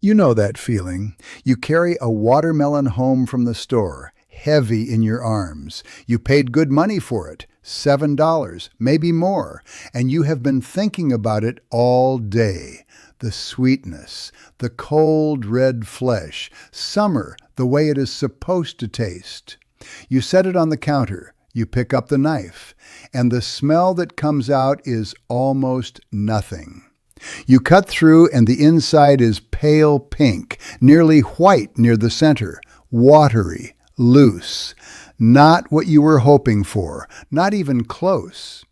You know that feeling. You carry a watermelon home from the store, heavy in your arms. You paid good money for it, $7, maybe more, and you have been thinking about it all day. The sweetness, the cold red flesh, summer the way it is supposed to taste. You set it on the counter, you pick up the knife, and the smell that comes out is almost nothing. You cut through and the inside is pale pink, nearly white near the center, watery, loose. Not what you were hoping for, not even close.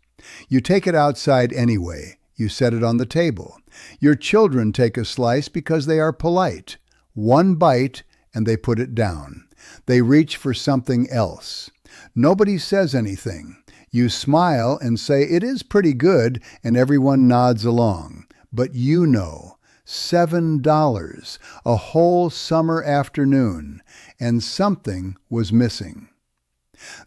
You take it outside anyway. You set it on the table. Your children take a slice because they are polite. One bite and they put it down. They reach for something else. Nobody says anything. You smile and say it is pretty good, and everyone nods along. But you know, $7, a whole summer afternoon, and something was missing.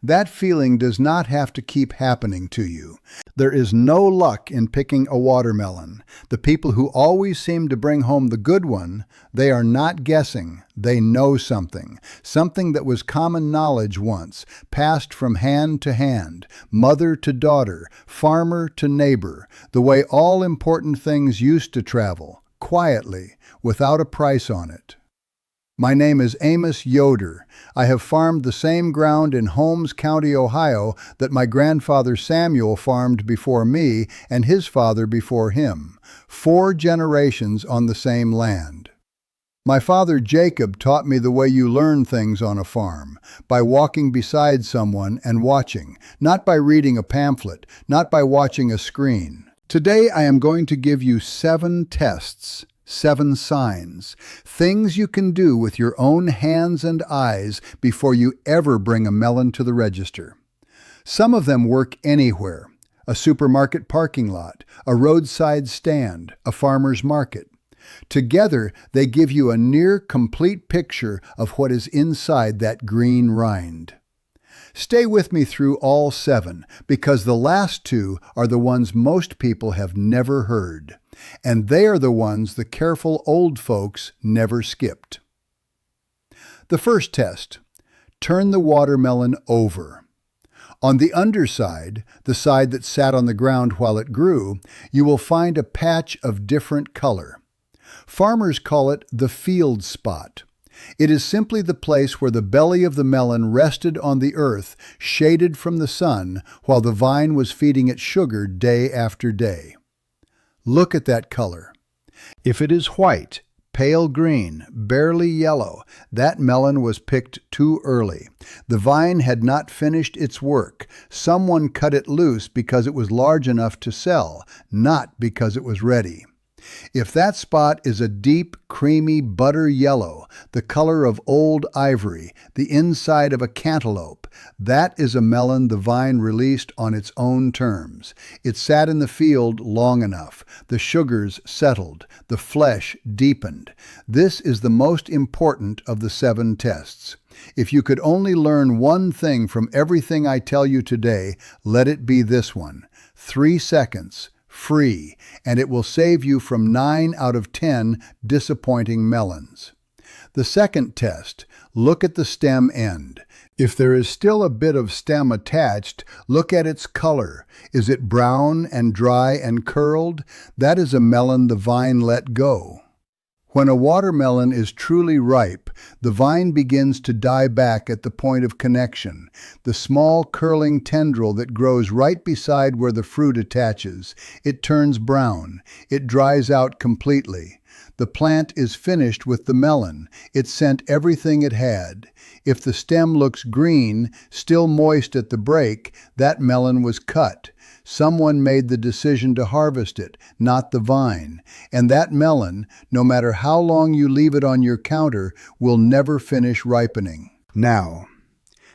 That feeling does not have to keep happening to you. There is no luck in picking a watermelon. The people who always seem to bring home the good one, they are not guessing. They know something that was common knowledge once, passed from hand to hand, mother to daughter, farmer to neighbor, the way all important things used to travel, quietly, without a price on it. My name is Amos Yoder. I have farmed the same ground in Holmes County, Ohio that my grandfather Samuel farmed before me and his father before him. 4 generations on the same land. My father Jacob taught me the way you learn things on a farm, by walking beside someone and watching, not by reading a pamphlet, not by watching a screen. Today I am going to give you 7 tests. 7 signs, things you can do with your own hands and eyes before you ever bring a melon to the register. Some of them work anywhere: a supermarket parking lot, a roadside stand, a farmer's market. Together, they give you a near complete picture of what is inside that green rind. Stay with me through all 7, because the last 2 are the ones most people have never heard. And they are the ones the careful old folks never skipped. The first test: turn the watermelon over. On the underside, the side that sat on the ground while it grew, you will find a patch of different color. Farmers call it the field spot. It is simply the place where the belly of the melon rested on the earth, shaded from the sun, while the vine was feeding it sugar day after day. Look at that color. If it is white, pale green, barely yellow, that melon was picked too early. The vine had not finished its work. Someone cut it loose because it was large enough to sell, not because it was ready. If that spot is a deep, creamy butter yellow, the color of old ivory, the inside of a cantaloupe, that is a melon the vine released on its own terms. It sat in the field long enough. The sugars settled. The flesh deepened. This is the most important of the 7 tests. If you could only learn one thing from everything I tell you today, let it be this one: 3 seconds. Free, and it will save you from 9 out of 10 disappointing melons. The second test: look at the stem end. If there is still a bit of stem attached, look at its color. Is it brown and dry and curled? That is a melon the vine let go. When a watermelon is truly ripe, the vine begins to die back at the point of connection, the small curling tendril that grows right beside where the fruit attaches. It turns brown. It dries out completely. The plant is finished with the melon. It sent everything it had. If the stem looks green, still moist at the break, that melon was cut. Someone made the decision to harvest it, not the vine. And that melon, no matter how long you leave it on your counter, will never finish ripening. Now,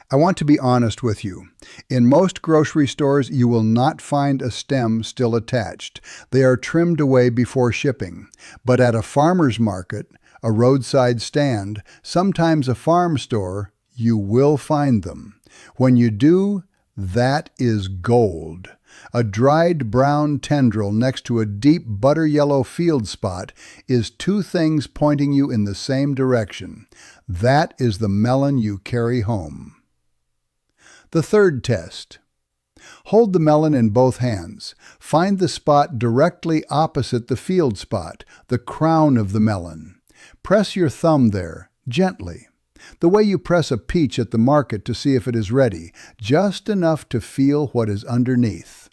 I want to be honest with you. In most grocery stores, you will not find a stem still attached. They are trimmed away before shipping. But at a farmer's market, a roadside stand, sometimes a farm store, you will find them. When you do, that is gold. A dried brown tendril next to a deep butter yellow field spot is two things pointing you in the same direction. That is the melon you carry home. The third test. Hold the melon in both hands. Find the spot directly opposite the field spot, the crown of the melon. Press your thumb there, gently, the way you press a peach at the market to see if it is ready, just enough to feel what is underneath.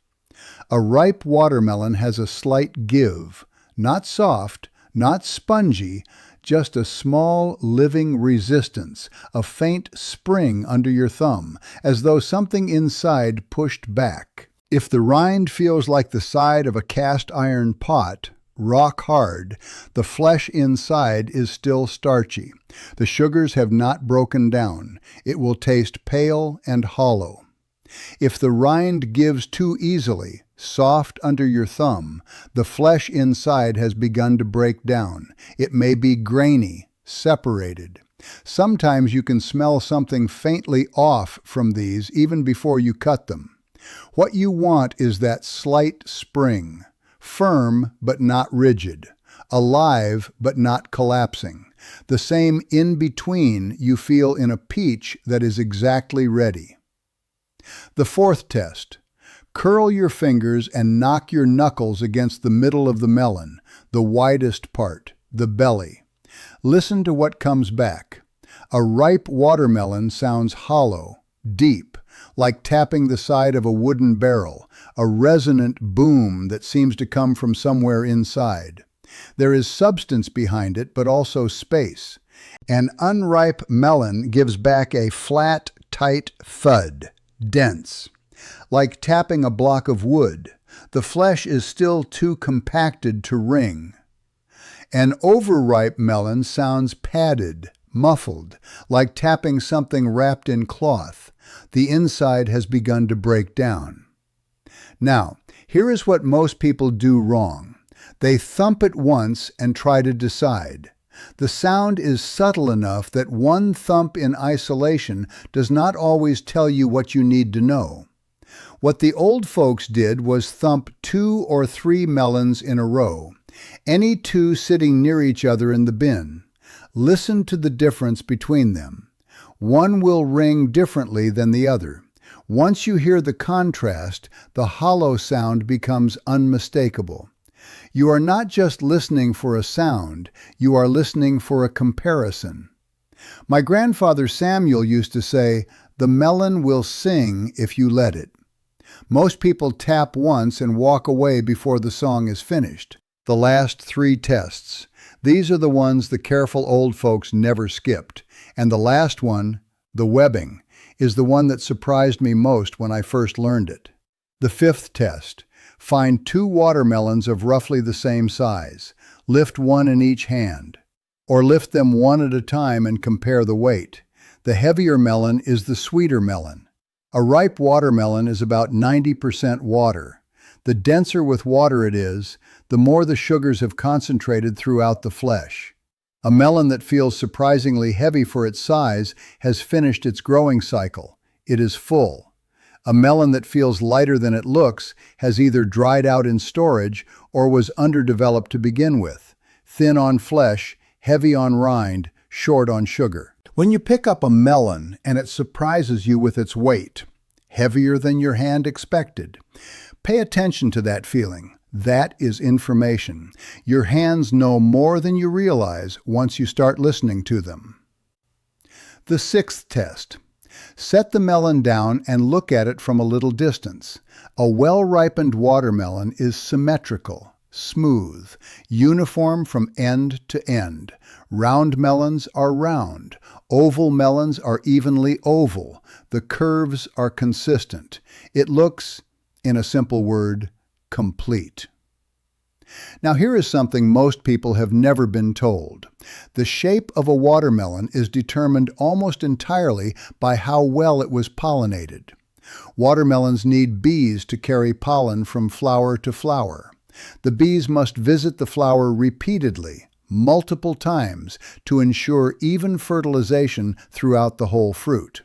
A ripe watermelon has a slight give, not soft, not spongy, just a small living resistance, a faint spring under your thumb, as though something inside pushed back. If the rind feels like the side of a cast iron pot, rock hard, the flesh inside is still starchy. The sugars have not broken down. It will taste pale and hollow. If the rind gives too easily, soft under your thumb, the flesh inside has begun to break down. It may be grainy, separated. Sometimes you can smell something faintly off from these even before you cut them. What you want is that slight spring, firm but not rigid, alive but not collapsing, the same in-between you feel in a peach that is exactly ready. The fourth test. Curl your fingers and knock your knuckles against the middle of the melon, the widest part, the belly. Listen to what comes back. A ripe watermelon sounds hollow, deep, like tapping the side of a wooden barrel, a resonant boom that seems to come from somewhere inside. There is substance behind it, but also space. An unripe melon gives back a flat, tight thud, dense. Like tapping a block of wood, the flesh is still too compacted to ring. An overripe melon sounds padded, muffled, like tapping something wrapped in cloth. The inside has begun to break down. Now, here is what most people do wrong. They thump it once and try to decide. The sound is subtle enough that one thump in isolation does not always tell you what you need to know. What the old folks did was thump 2 or 3 melons in a row, any two sitting near each other in the bin. Listen to the difference between them. One will ring differently than the other. Once you hear the contrast, the hollow sound becomes unmistakable. You are not just listening for a sound, you are listening for a comparison. My grandfather Samuel used to say, "The melon will sing if you let it." Most people tap once and walk away before the song is finished. The last 3 tests. These are the ones the careful old folks never skipped. And the last one, the webbing, is the one that surprised me most when I first learned it. The 5th test. Find 2 watermelons of roughly the same size. Lift one in each hand. Or lift them one at a time and compare the weight. The heavier melon is the sweeter melon. A ripe watermelon is about 90% water. The denser with water it is, the more the sugars have concentrated throughout the flesh. A melon that feels surprisingly heavy for its size has finished its growing cycle. It is full. A melon that feels lighter than it looks has either dried out in storage or was underdeveloped to begin with. Thin on flesh, heavy on rind, short on sugar. When you pick up a melon and it surprises you with its weight, heavier than your hand expected, pay attention to that feeling. That is information. Your hands know more than you realize once you start listening to them. The 6th test. Set the melon down and look at it from a little distance. A well-ripened watermelon is symmetrical, smooth, uniform from end to end. Round melons are round. Oval melons are evenly oval. The curves are consistent. It looks, in a simple word, complete. Now here is something most people have never been told. The shape of a watermelon is determined almost entirely by how well it was pollinated. Watermelons need bees to carry pollen from flower to flower. The bees must visit the flower repeatedly, multiple times, to ensure even fertilization throughout the whole fruit.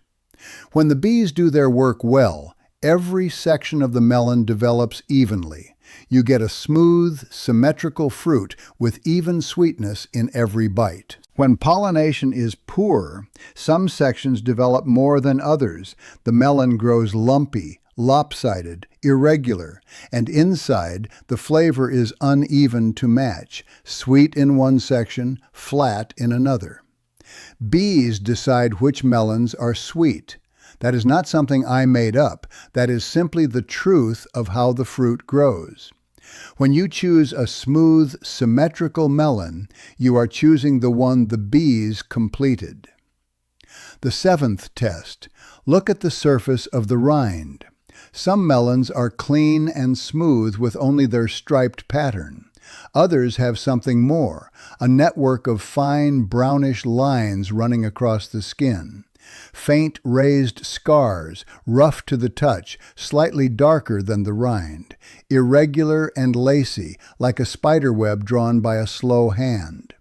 When the bees do their work well, every section of the melon develops evenly. You get a smooth, symmetrical fruit with even sweetness in every bite. When pollination is poor, some sections develop more than others. The melon grows lumpy, lopsided, irregular, and inside the flavor is uneven to match, sweet in one section, flat in another. Bees decide which melons are sweet. That is not something I made up. That is simply the truth of how the fruit grows. When you choose a smooth, symmetrical melon, you are choosing the one the bees completed. The seventh test. Look at the surface of the rind. Some melons are clean and smooth with only their striped pattern. Others have something more, a network of fine brownish lines running across the skin. Faint raised scars, rough to the touch, slightly darker than the rind, irregular and lacy, like a spider web drawn by a slow hand.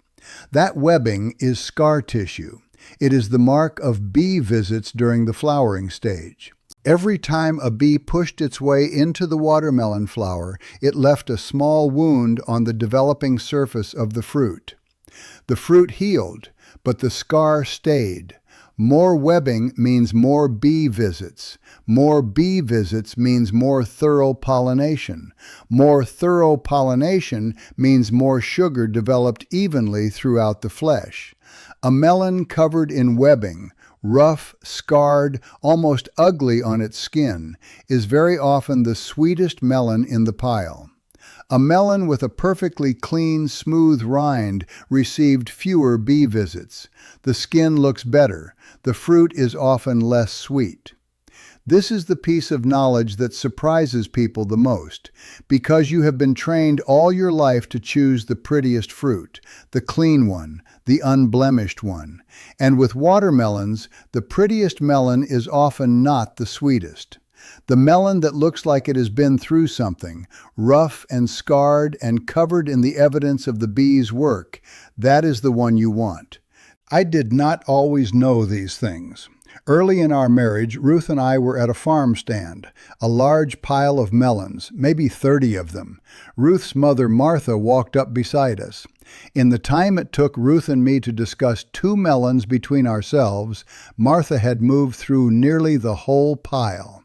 That webbing is scar tissue. It is the mark of bee visits during the flowering stage. Every time a bee pushed its way into the watermelon flower, it left a small wound on the developing surface of the fruit. The fruit healed, but the scar stayed. More webbing means more bee visits. More bee visits means more thorough pollination. More thorough pollination means more sugar developed evenly throughout the flesh. A melon covered in webbing, rough, scarred, almost ugly on its skin, is very often the sweetest melon in the pile. A melon with a perfectly clean, smooth rind received fewer bee visits. The skin looks better. The fruit is often less sweet. This is the piece of knowledge that surprises people the most, because you have been trained all your life to choose the prettiest fruit, the clean one, the unblemished one. And with watermelons, the prettiest melon is often not the sweetest. The melon that looks like it has been through something, rough and scarred and covered in the evidence of the bee's work, that is the one you want. I did not always know these things. Early in our marriage, Ruth and I were at a farm stand, a large pile of melons, maybe 30 of them. Ruth's mother, Martha, walked up beside us. In the time it took Ruth and me to discuss 2 melons between ourselves, Martha had moved through nearly the whole pile.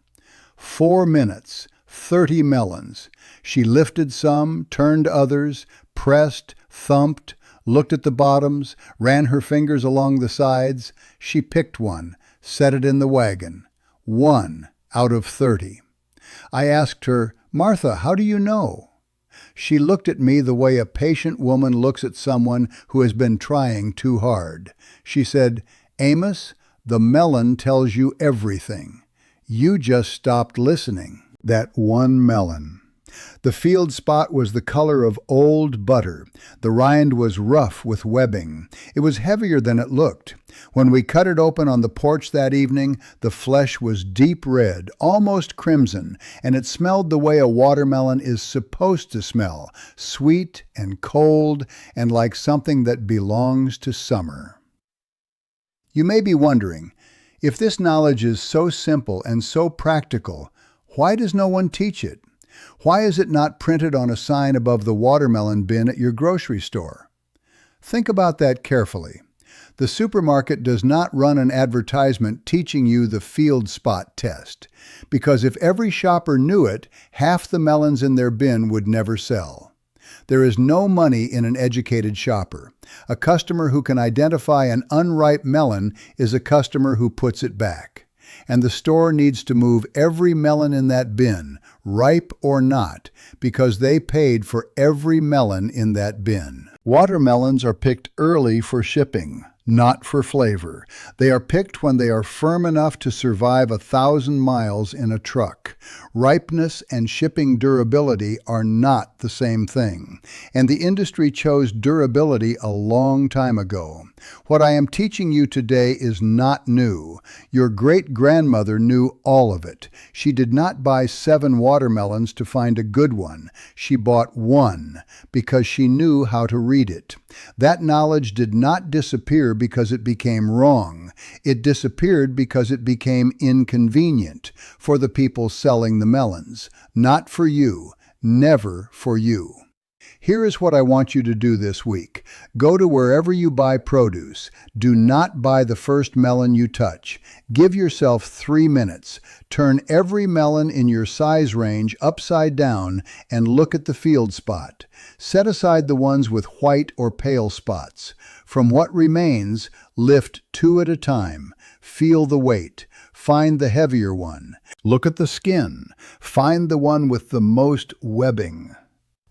4 minutes, 30 melons. She lifted some, turned others, pressed, thumped, looked at the bottoms, ran her fingers along the sides. She picked one, set it in the wagon. 1 out of 30. I asked her, "Martha, how do you know?" She looked at me the way a patient woman looks at someone who has been trying too hard. She said, "Amos, the melon tells you everything. You just stopped listening." That one melon. The field spot was the color of old butter. The rind was rough with webbing. It was heavier than it looked. When we cut it open on the porch that evening, the flesh was deep red, almost crimson, and it smelled the way a watermelon is supposed to smell, sweet and cold and like something that belongs to summer. You may be wondering, if this knowledge is so simple and so practical, why does no one teach it? Why is it not printed on a sign above the watermelon bin at your grocery store? Think about that carefully. The supermarket does not run an advertisement teaching you the field spot test, because if every shopper knew it, half the melons in their bin would never sell. There is no money in an educated shopper. A customer who can identify an unripe melon is a customer who puts it back. And the store needs to move every melon in that bin, ripe or not, because they paid for every melon in that bin. Watermelons are picked early for shipping, not for flavor. They are picked when they are firm enough to survive 1,000 miles in a truck. Ripeness and shipping durability are not the same thing, and the industry chose durability a long time ago. What I am teaching you today is not new. Your great-grandmother knew all of it. She did not buy 7 watermelons to find a good one. She bought one because she knew how to read it. That knowledge did not disappear because it became wrong. It disappeared because it became inconvenient for the people selling the melons. Not for you. Never for you. Here is what I want you to do this week. Go to wherever you buy produce. Do not buy the first melon you touch. Give yourself 3 minutes. Turn every melon in your size range upside down and look at the field spot. Set aside the ones with white or pale spots. From what remains, lift 2 at a time. Feel the weight. Find the heavier one. Look at the skin. Find the one with the most webbing.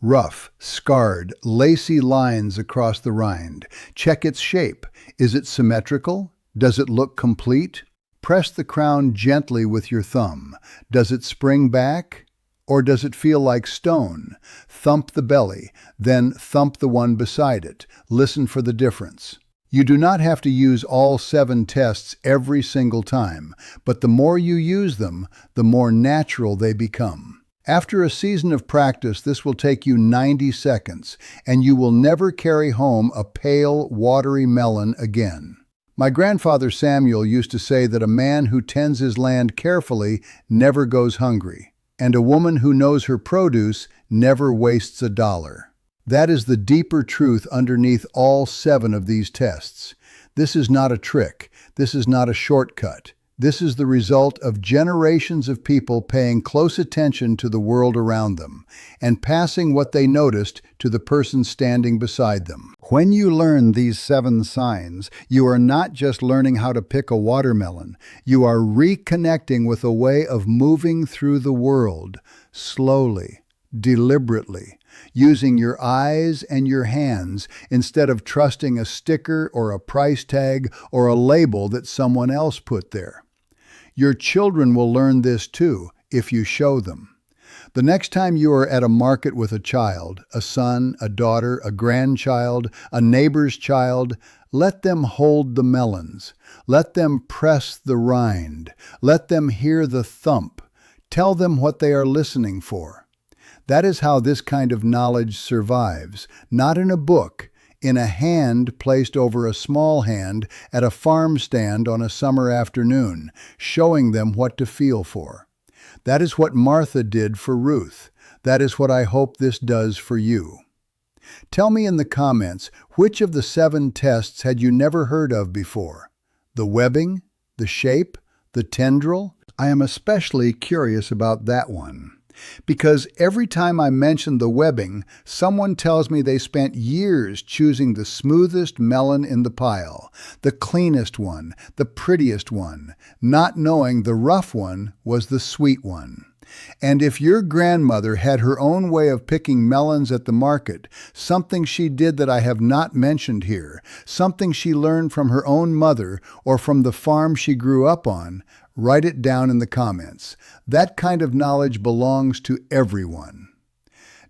Rough, scarred, lacy lines across the rind. Check its shape. Is it symmetrical? Does it look complete? Press the crown gently with your thumb. Does it spring back? Or does it feel like stone? Thump the belly, then thump the one beside it. Listen for the difference. You do not have to use all 7 tests every single time, but the more you use them, the more natural they become. After a season of practice, this will take you 90 seconds, and you will never carry home a pale, watery melon again. My grandfather Samuel used to say that a man who tends his land carefully never goes hungry, and a woman who knows her produce never wastes a dollar. That is the deeper truth underneath all 7 of these tests. This is not a trick. This is not a shortcut. This is the result of generations of people paying close attention to the world around them and passing what they noticed to the person standing beside them. When you learn these 7 signs, you are not just learning how to pick a watermelon. You are reconnecting with a way of moving through the world, slowly, deliberately, using your eyes and your hands instead of trusting a sticker or a price tag or a label that someone else put there. Your children will learn this too, if you show them. The next time you are at a market with a child, a son, a daughter, a grandchild, a neighbor's child, let them hold the melons. Let them press the rind. Let them hear the thump. Tell them what they are listening for. That is how this kind of knowledge survives, not in a book, in a hand placed over a small hand at a farm stand on a summer afternoon, showing them what to feel for. That is what Martha did for Ruth. That is what I hope this does for you. Tell me in the comments, which of the 7 tests had you never heard of before? The webbing? The shape? The tendril? I am especially curious about that one. Because every time I mention the webbing, someone tells me they spent years choosing the smoothest melon in the pile, the cleanest one, the prettiest one, not knowing the rough one was the sweet one. And if your grandmother had her own way of picking melons at the market, something she did that I have not mentioned here, something she learned from her own mother or from the farm she grew up on, write it down in the comments. That kind of knowledge belongs to everyone.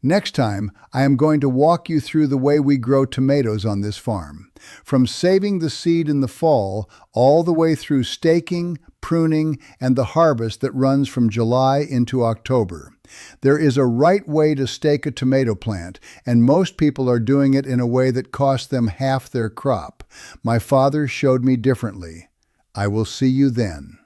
Next time, I am going to walk you through the way we grow tomatoes on this farm, from saving the seed in the fall all the way through staking, pruning, and the harvest that runs from July into October. There is a right way to stake a tomato plant, and most people are doing it in a way that costs them half their crop. My father showed me differently. I will see you then.